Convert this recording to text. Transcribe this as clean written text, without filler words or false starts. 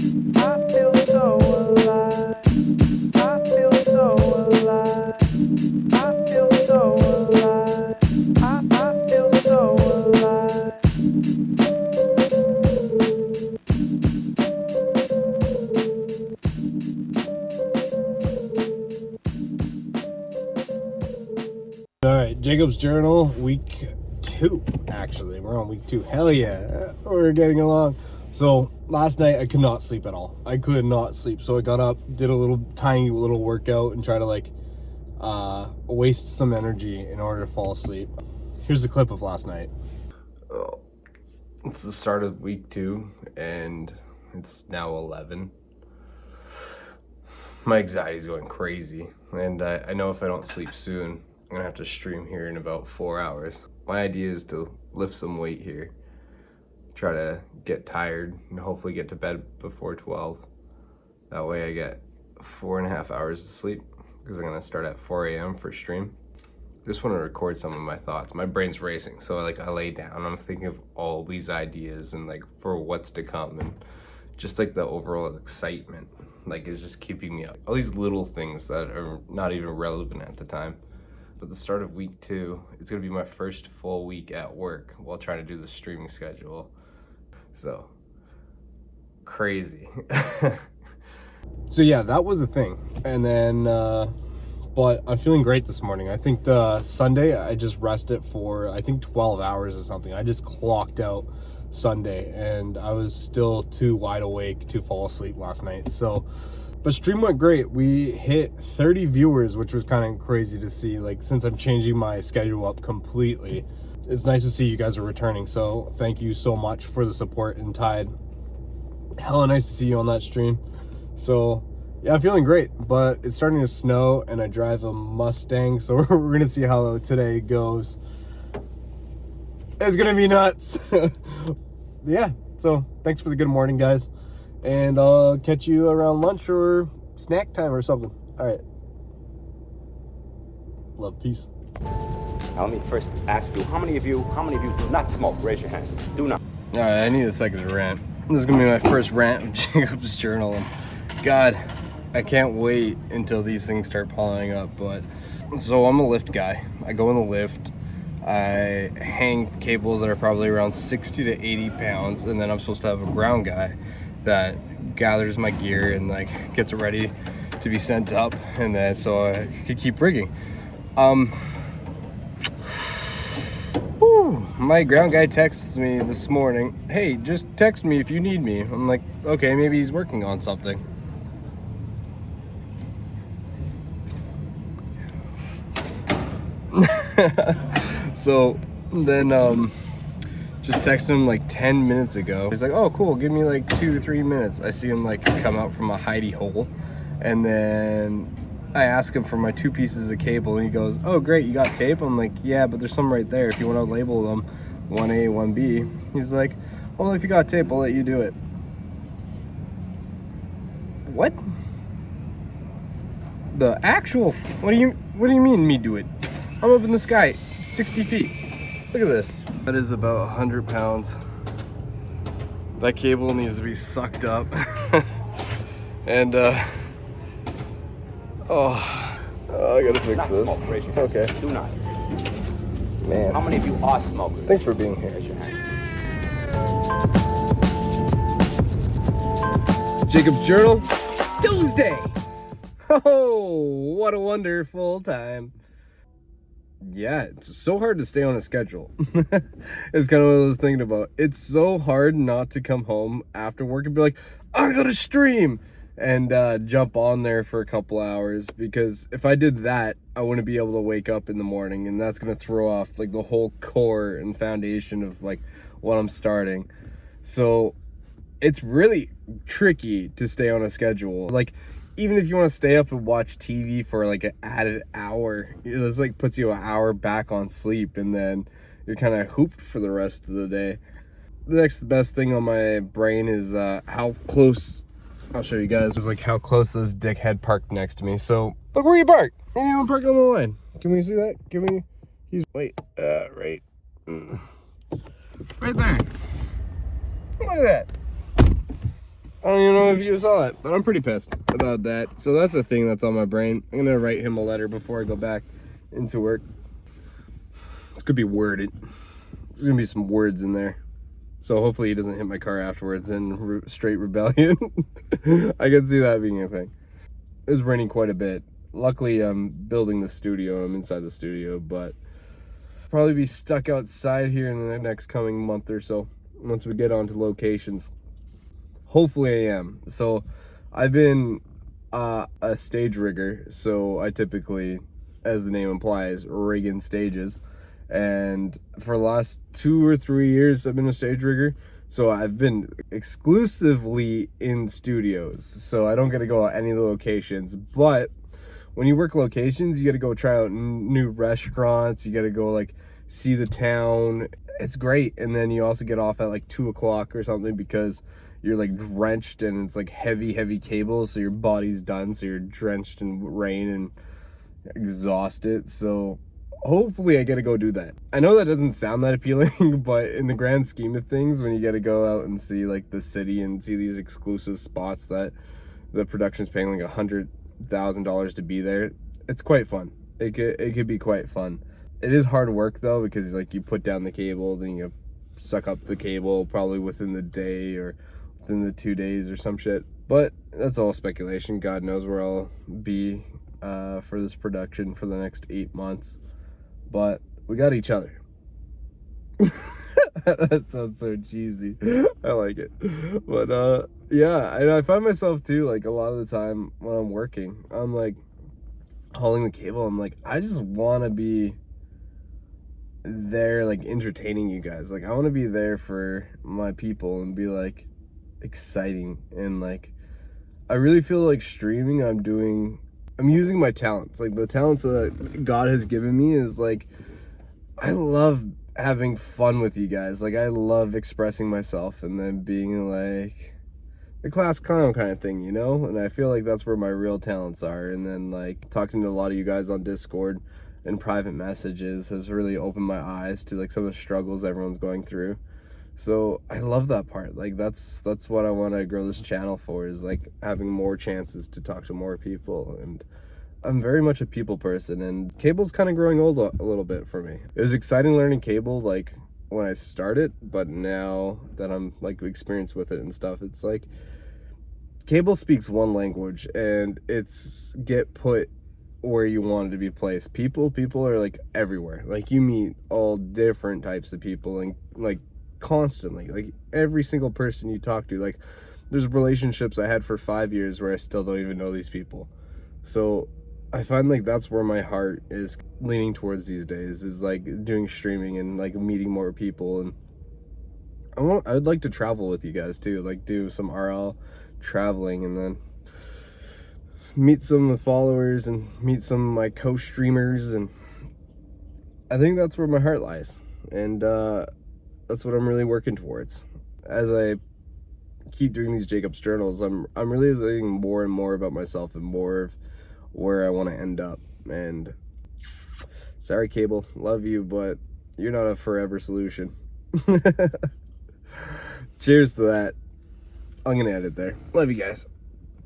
I feel so alive. I feel so alive. I feel so alive. I feel so alive. All right, Jacob's Journal, week 2, actually. We're on week 2. Hell yeah, we're getting along. So last night I could not sleep at all. I could not sleep. So I got up, did a tiny little workout and try to waste some energy in order to fall asleep. Here's the clip of last night. Oh, it's the start of week 2 and it's now 11. My anxiety is going crazy, and I know if I don't sleep soon, I'm gonna have to stream here in about 4 hours. My idea is to lift some weight here, try to get tired, and hopefully get to bed before 12. That way I get 4.5 hours of sleep, because I'm gonna start at 4 a.m. for stream. Just want to record some of my thoughts. My brain's racing, so I lay down, I'm thinking of all these ideas and for what's to come, and just the overall excitement is just keeping me up. All these little things that are not even relevant at the time. But the start of week 2, it's gonna be my first full week at work while trying to do the streaming schedule. So, crazy. So yeah, that was a thing. And then, but I'm feeling great this morning. I think the Sunday, I just rested for, I think 12 hours or something. I just clocked out Sunday and I was still too wide awake to fall asleep last night. So, but stream went great. We hit 30 viewers, which was kind of crazy to see, since I'm changing my schedule up completely. It's nice to see you guys are returning. So thank you so much for the support, and Tide, hella nice to see you on that stream. So yeah, I'm feeling great, but it's starting to snow and I drive a Mustang. So we're gonna see how today goes. It's gonna be nuts. Yeah, so thanks for the good morning, guys, and I'll catch you around lunch or snack time or something. All right, love, peace. Now let me first ask you, how many of you do not smoke? Raise your hand. Do not. All right, I need a second to rant. This is gonna be my first rant of Jacob's Journal, and God, I can't wait until these things start piling up. But so I'm a lift guy. I go in the lift, I hang cables that are probably around 60 to 80 pounds, and then I'm supposed to have a ground guy that gathers my gear and gets it ready to be sent up, and then so I could keep rigging. My ground guy texts me this morning, hey, just text me if you need me. I'm like, okay, maybe he's working on something. So then just texted him 10 minutes ago. He's like, oh cool, give me 2 to 3 minutes. I see him come out from a hidey hole, and then I ask him for my 2 pieces of cable, and he goes, oh great, you got tape? I'm like, yeah, but there's some right there if you want to label them 1A, 1B. He's like, well, if you got tape, I'll let you do it. What? The actual, what do you mean me do it? I'm up in the sky, 60 feet. Look at this. That is about 100 pounds. That cable needs to be sucked up. And oh, I gotta fix this. Okay. Do not. Man. How many of you are smokers? Thanks for being here. Raise your hand. Jacob's Journal, Tuesday. Oh, what a wonderful time. Yeah, it's so hard to stay on a schedule. It's kind of what I was thinking about. It's so hard not to come home after work and be like, I gotta stream, and jump on there for a couple hours, because if I did that, I wouldn't be able to wake up in the morning, and that's gonna throw off the whole core and foundation of what I'm starting. So it's really tricky to stay on a schedule. Even if you want to stay up and watch TV for an added hour, it's puts you an hour back on sleep, and then you're kind of hooped for the rest of the day. The next best thing on my brain is how close, I'll show you guys, is how close this dickhead parked next to me. So look where you park. Ain't even parked on the line. Can we see that? Can we? Wait, right. Right there. Look at that. I don't even know if you saw it, but I'm pretty pissed about that. So that's a thing that's on my brain. I'm gonna write him a letter before I go back into work. It's gonna be worded. There's gonna be some words in there. So hopefully he doesn't hit my car afterwards in straight rebellion. I can see that being a thing. It was raining quite a bit. Luckily, I'm building the studio. I'm inside the studio, but probably be stuck outside here in the next coming month or so once we get onto locations. Hopefully I am. So I've been a stage rigger, so I typically, as the name implies, rig in stages. And for the last 2 or 3 years I've been a stage rigger, so I've been exclusively in studios, so I don't get to go out any of the locations. But when you work locations, you got to go try out new restaurants, you got to go like see the town. It's great. And then you also get off at like 2 o'clock or something because you're like drenched and it's like heavy cables, so your body's done, so you're drenched in rain and exhausted. So hopefully I get to go do that. I know that doesn't sound that appealing, but in the grand scheme of things, when you get to go out and see like the city and see these exclusive spots that the production's paying like $100,000 to be there, it's quite fun. It could be quite fun. It is hard work though, because like you put down the cable, then you suck up the cable probably within the day or within the 2 days or some shit. But that's all speculation. God knows where I'll be for this production for the next 8 months. But we got each other. That sounds so cheesy. I like it. But yeah, I find myself too, like a lot of the time when I'm working, I'm like hauling the cable, I'm like, I just want to be there like entertaining you guys. Like I want to be there for my people and be like exciting. And like I really feel like streaming, I'm using my talents, like the talents that God has given me. Is like, I love having fun with you guys. Like I love expressing myself and then being like the class clown kind of thing, you know? And I feel like that's where my real talents are. And then like talking to a lot of you guys on Discord and private messages has really opened my eyes to like some of the struggles everyone's going through. So I love that part. Like that's what I want to grow this channel for, is like having more chances to talk to more people. And I'm very much a people person, and cable's kind of growing old a little bit for me. It was exciting learning cable like when I started, but now that I'm like experienced with it and stuff, it's like cable speaks one language and it's get put where you want it to be placed. People are like everywhere. Like you meet all different types of people and like constantly, like every single person you talk to, like there's relationships I had for 5 years where I still don't even know these people. So I find like that's where my heart is leaning towards these days, is like doing streaming and like meeting more people. And I would like to travel with you guys too, like do some RL traveling and then meet some of the followers and meet some of my co-streamers. And I think that's where my heart lies. And that's what I'm really working towards. As I keep doing these Jacob's Journals, I'm realizing more and more about myself and more of where I want to end up. And sorry, cable, love you, but you're not a forever solution. Cheers to that. I'm gonna edit there. Love you guys.